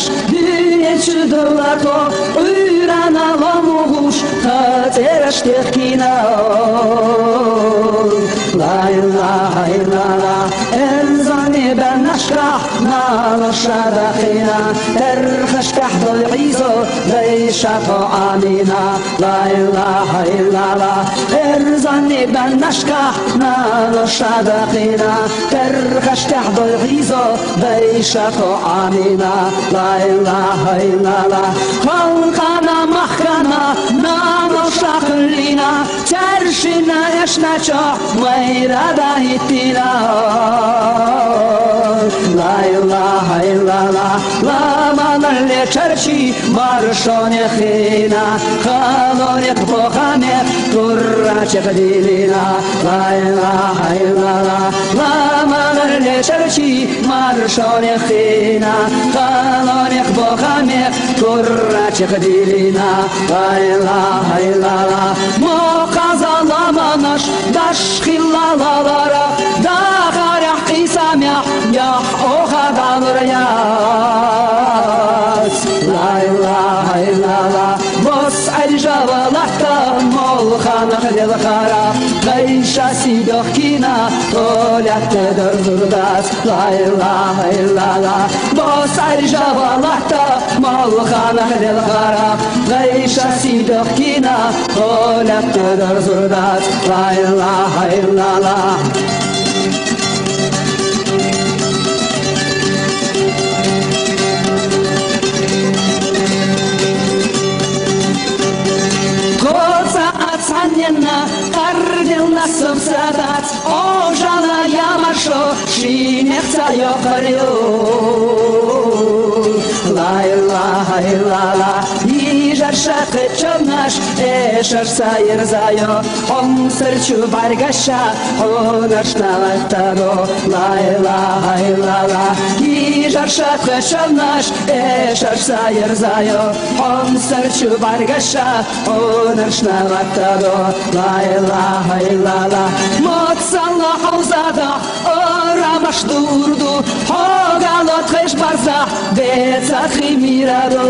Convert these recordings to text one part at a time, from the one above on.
Kaş dünyçü dövlato Uyrana lamuhuş Katereş tekina La ilaha illallah Elzani ben aşkah Nalışa dakhina Terхش تحت العيزو ليش طعامنا لا إله إلا الله ارزني بنشكح نالش دقينا ترخش تحت العيزو ليش طعامنا لا إله إلا الله خلقنا مخنا نالش خلينا ترشنا يشنشا ويرا دايتنا لا إله إلا الله لا منالي ترشي маршоне хина халоне похане тураче кадилина ла илаха илlallah ла манале чарчи маршоне хина халоне похане тураче кадилина ла илаха илlallah мохазала манаш дашхилалара дахаря қисамя я охаданря لا إله إلا الله واسأل جوالك مولخانا خليل خارا غيشا سيدوخ كينا طولك تدر زرداس لا إله إلا الله واسأل جوالك مولخانا خليل خارا غيشا سيدوخ كينا طولك تدر زرداس لا إله إلا الله Кардилна субсадат, ожала я маршо, шинехца я харю. La ilaha illallah, ижар шахы чомнаш, эшар сайыр зайо, он сырчу баргаша, онашна лактаро. La ilaha illallah, ижар шахы чомнаш, эшар сайыр зайо, он сырчу баргаша, онашна лактаро. La ilaha illallah, motsalla hauzada, oramаш durdu, hogalot hesh barza, Betzatchi mirado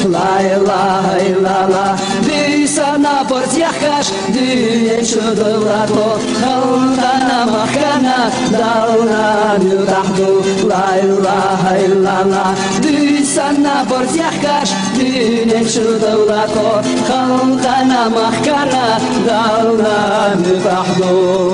La ilaha illallah Dysana portyachash Dyenchu dolato Chaltana machana Dalna nutahdu La ilaha illallah Dysana portyachash Dyenchu dolato Chaltana machana Dalna nutahdu